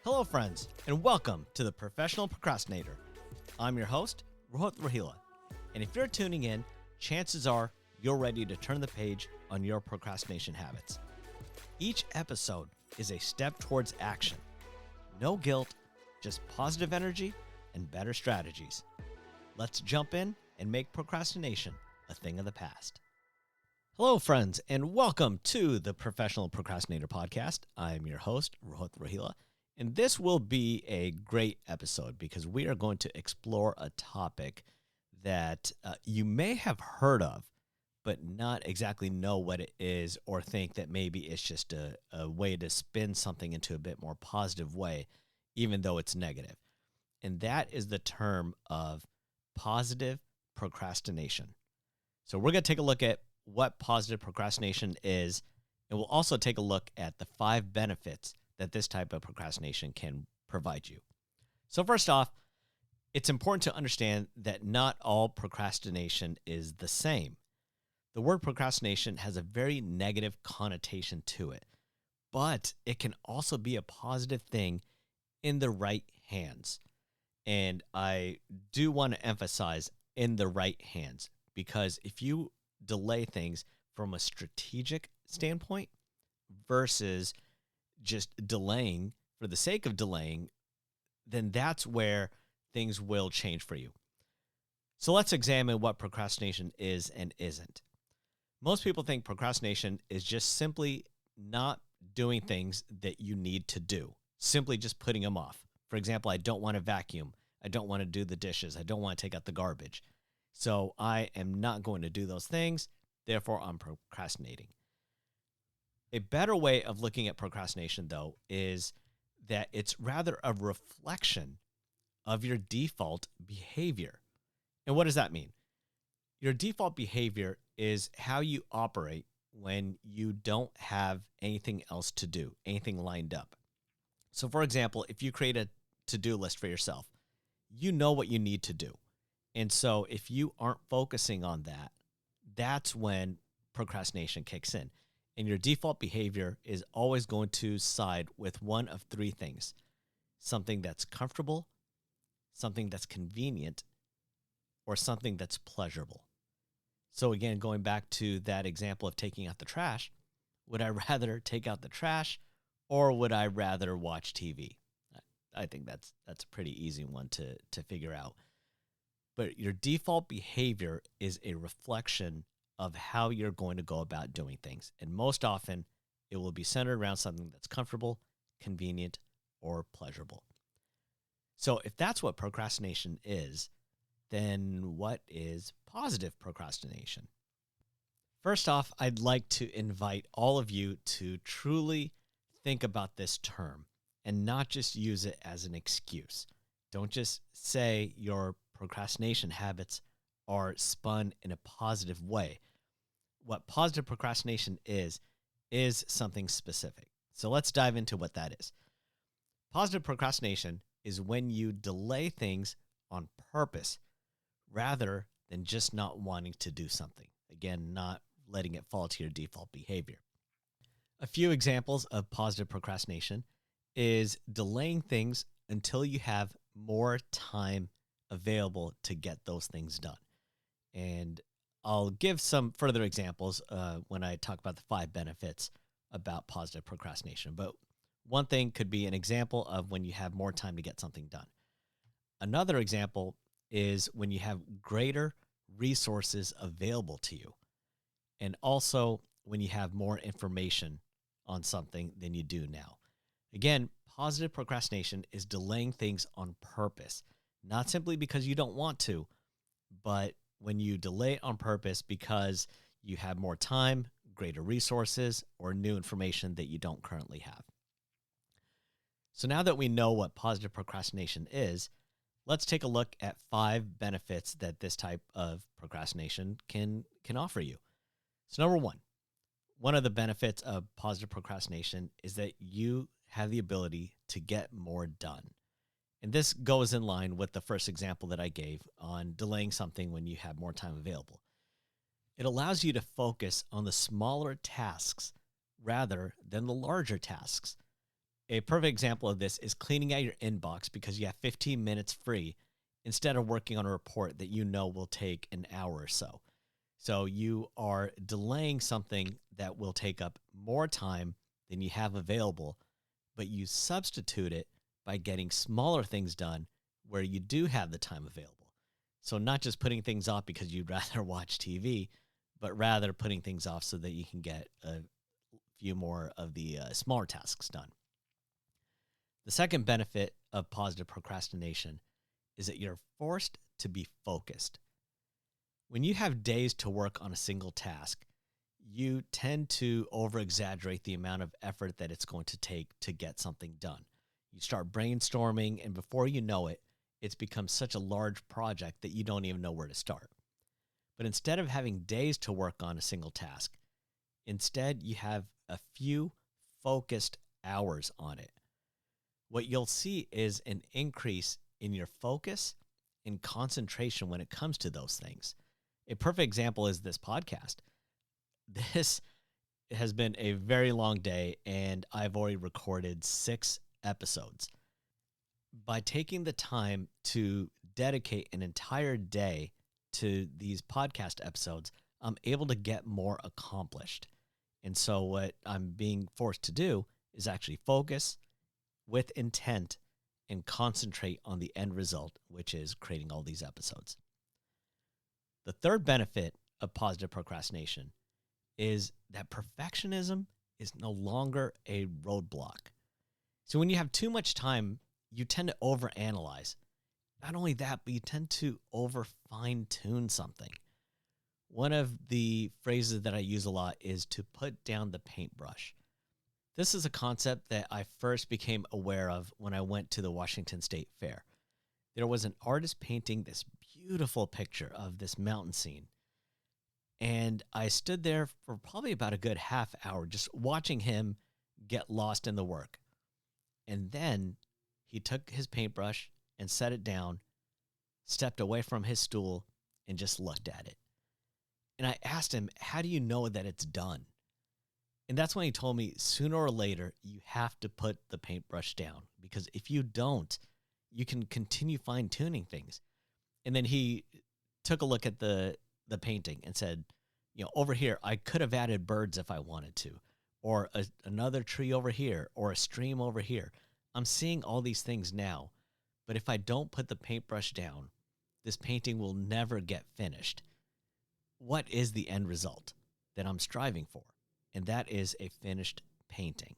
Hello, friends, and welcome to the Professional Procrastinator. I'm your host, Rohila, and if you're tuning in, chances are you're ready to turn the page on your procrastination habits. Each episode is a step towards action. No guilt, just positive energy and better strategies. Let's jump in and make procrastination a thing of the past. Hello, friends, and welcome to the Professional Procrastinator Podcast. I'm your host, Rohila, and this will be a great episode because we are going to explore a topic that you may have heard of, but not exactly know what it is or think that maybe it's just a way to spin something into a bit more positive way, even though it's negative. And that is the term of positive procrastination. So we're going to take a look at what positive procrastination is, and we'll also take a look at the 5 benefits that this type of procrastination can provide you. So first off, it's important to understand that not all procrastination is the same. The word procrastination has a very negative connotation to it, but it can also be a positive thing in the right hands. And I do want to emphasize in the right hands, because if you delay things from a strategic standpoint versus just delaying for the sake of delaying, then that's where things will change for you. So let's examine what procrastination is and isn't. Most people think procrastination is just simply not doing things that you need to do, simply just putting them off. For example, I don't want to vacuum. I don't want to do the dishes. I don't want to take out the garbage. So I am not going to do those things. Therefore, I'm procrastinating. A better way of looking at procrastination, though, is that it's rather a reflection of your default behavior. And what does that mean? Your default behavior is how you operate when you don't have anything else to do, anything lined up. So, for example, if you create a to-do list for yourself, you know what you need to do. And so if you aren't focusing on that, that's when procrastination kicks in. And your default behavior is always going to side with one of 3 things: something that's comfortable, something that's convenient, or something that's pleasurable. So again, going back to that example of taking out the trash, would I rather take out the trash or would I rather watch TV? I think that's a pretty easy one to figure out. But your default behavior is a reflection of how you're going to go about doing things. And most often, it will be centered around something that's comfortable, convenient, or pleasurable. So if that's what procrastination is, then what is positive procrastination? First off, I'd like to invite all of you to truly think about this term and not just use it as an excuse. Don't just say your procrastination habits are spun in a positive way. What positive procrastination is something specific. So let's dive into what that is. Positive procrastination is when you delay things on purpose rather than just not wanting to do something. Again, not letting it fall to your default behavior. A few examples of positive procrastination is delaying things until you have more time available to get those things done. And I'll give some further examples when I talk about the 5 benefits about positive procrastination. But one thing could be an example of when you have more time to get something done. Another example is when you have greater resources available to you. And also when you have more information on something than you do now. Again, positive procrastination is delaying things on purpose, not simply because you don't want to, but when you delay it on purpose because you have more time, greater resources, or new information that you don't currently have. So now that we know what positive procrastination is, let's take a look at 5 benefits that this type of procrastination can offer you. So number 1, one of the benefits of positive procrastination is that you have the ability to get more done. And this goes in line with the first example that I gave on delaying something when you have more time available. It allows you to focus on the smaller tasks rather than the larger tasks. A perfect example of this is cleaning out your inbox because you have 15 minutes free instead of working on a report that you know will take an hour or so. So you are delaying something that will take up more time than you have available, but you substitute it by getting smaller things done where you do have the time available. So not just putting things off because you'd rather watch TV, but rather putting things off so that you can get a few more of the smaller tasks done. The second benefit of positive procrastination is that you're forced to be focused. When you have days to work on a single task, you tend to over-exaggerate the amount of effort that it's going to take to get something done. You start brainstorming, and before you know it, it's become such a large project that you don't even know where to start. But instead of having days to work on a single task, instead you have a few focused hours on it. What you'll see is an increase in your focus and concentration when it comes to those things. A perfect example is this podcast. This has been a very long day, and I've already recorded 6 episodes. By taking the time to dedicate an entire day to these podcast episodes, I'm able to get more accomplished. And so what I'm being forced to do is actually focus with intent and concentrate on the end result, which is creating all these episodes. The third benefit of positive procrastination is that perfectionism is no longer a roadblock. So when you have too much time, you tend to overanalyze. Not only that, but you tend to over fine-tune something. One of the phrases that I use a lot is to put down the paintbrush. This is a concept that I first became aware of when I went to the Washington State Fair. There was an artist painting this beautiful picture of this mountain scene. And I stood there for probably about a good half hour just watching him get lost in the work. And then he took his paintbrush and set it down, stepped away from his stool, and just looked at it. And I asked him, how do you know that it's done? And that's when he told me, sooner or later, you have to put the paintbrush down. Because if you don't, you can continue fine-tuning things. And then he took a look at the painting and said, over here, I could have added birds if I wanted to, or another tree over here, or a stream over here. I'm seeing all these things now, but if I don't put the paintbrush down, this painting will never get finished. What is the end result that I'm striving for? And that is a finished painting.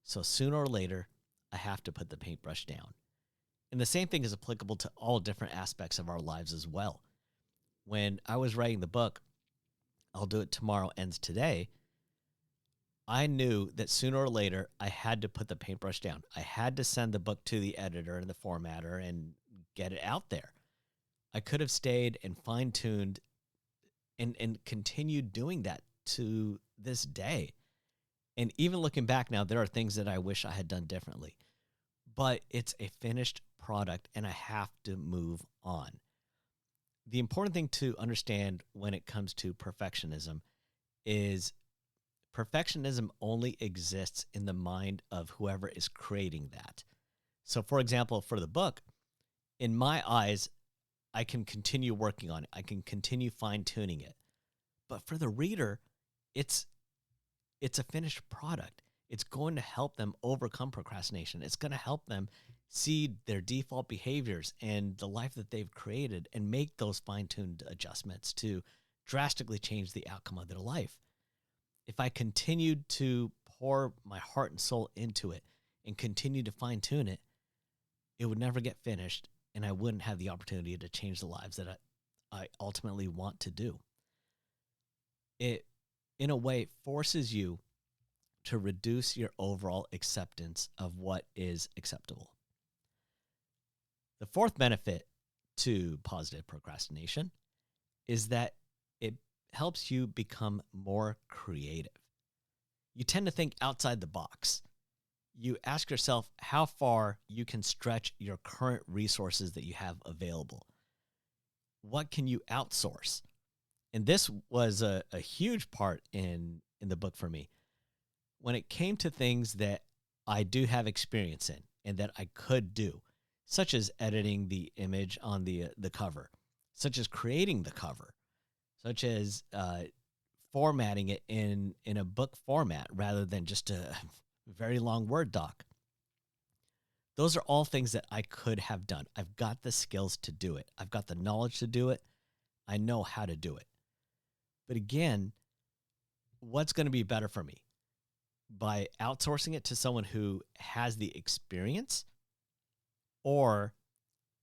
So sooner or later, I have to put the paintbrush down. And the same thing is applicable to all different aspects of our lives as well. When I was writing the book, I'll Do It Tomorrow Ends Today, I knew that sooner or later I had to put the paintbrush down. I had to send the book to the editor and the formatter and get it out there. I could have stayed and fine-tuned and continued doing that to this day. And even looking back now, there are things that I wish I had done differently. But it's a finished product, and I have to move on. The important thing to understand when it comes to perfectionism is perfectionism only exists in the mind of whoever is creating that. So, for example, for the book, in my eyes, I can continue working on it. I can continue fine-tuning it. But for the reader, it's a finished product. It's going to help them overcome procrastination. It's going to help them see their default behaviors and the life that they've created and make those fine-tuned adjustments to drastically change the outcome of their life. If I continued to pour my heart and soul into it and continue to fine-tune it, it would never get finished, and I wouldn't have the opportunity to change the lives that I ultimately want to do. It, in a way, forces you to reduce your overall acceptance of what is acceptable. The fourth benefit to positive procrastination is that it helps you become more creative. You tend to think outside the box. You ask yourself how far you can stretch your current resources that you have available. What can you outsource? And this was a huge part in the book for me. When it came to things that I do have experience in and that I could do, such as editing the image on the cover, such as creating the cover, such as formatting it in a book format rather than just a very long Word doc. Those are all things that I could have done. I've got the skills to do it. I've got the knowledge to do it. I know how to do it. But again, what's going to be better for me? By outsourcing it to someone who has the experience, or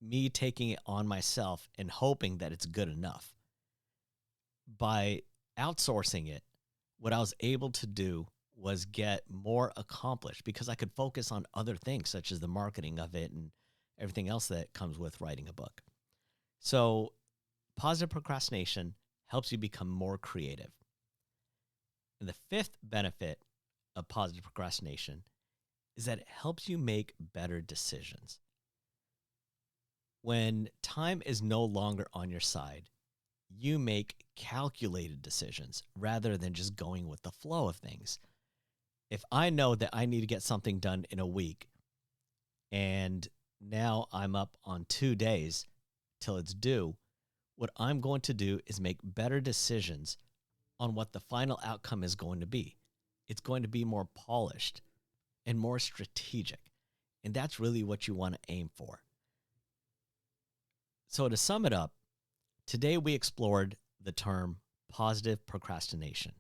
me taking it on myself and hoping that it's good enough? By outsourcing it, what I was able to do was get more accomplished because I could focus on other things such as the marketing of it and everything else that comes with writing a book. So positive procrastination helps you become more creative. And the fifth benefit of positive procrastination is that it helps you make better decisions. When time is no longer on your side, you make calculated decisions rather than just going with the flow of things. If I know that I need to get something done in a week and now I'm up on 2 days till it's due, what I'm going to do is make better decisions on what the final outcome is going to be. It's going to be more polished and more strategic. And that's really what you want to aim for. So to sum it up, today we explored the term positive procrastination.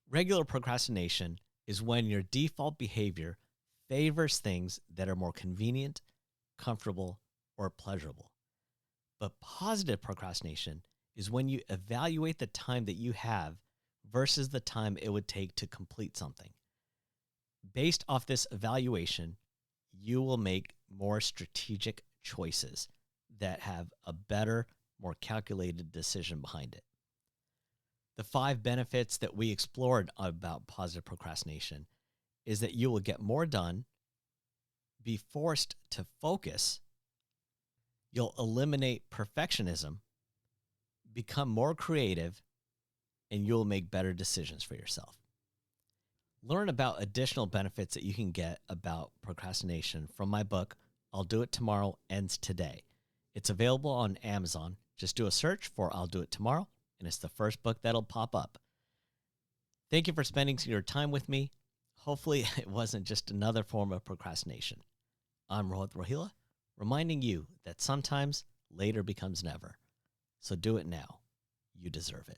Regular procrastination is when your default behavior favors things that are more convenient, comfortable, or pleasurable. But positive procrastination is when you evaluate the time that you have versus the time it would take to complete something. Based off this evaluation, you will make more strategic choices that have a better, more calculated decision behind it. The 5 benefits that we explored about positive procrastination is that you will get more done, be forced to focus, you'll eliminate perfectionism, become more creative, and you'll make better decisions for yourself. Learn about additional benefits that you can get about procrastination from my book, I'll Do It Tomorrow Ends Today. It's available on Amazon. Just do a search for I'll Do It Tomorrow, and it's the first book that'll pop up. Thank you for spending your time with me. Hopefully it wasn't just another form of procrastination. I'm Rohila, reminding you that sometimes later becomes never. So do it now. You deserve it.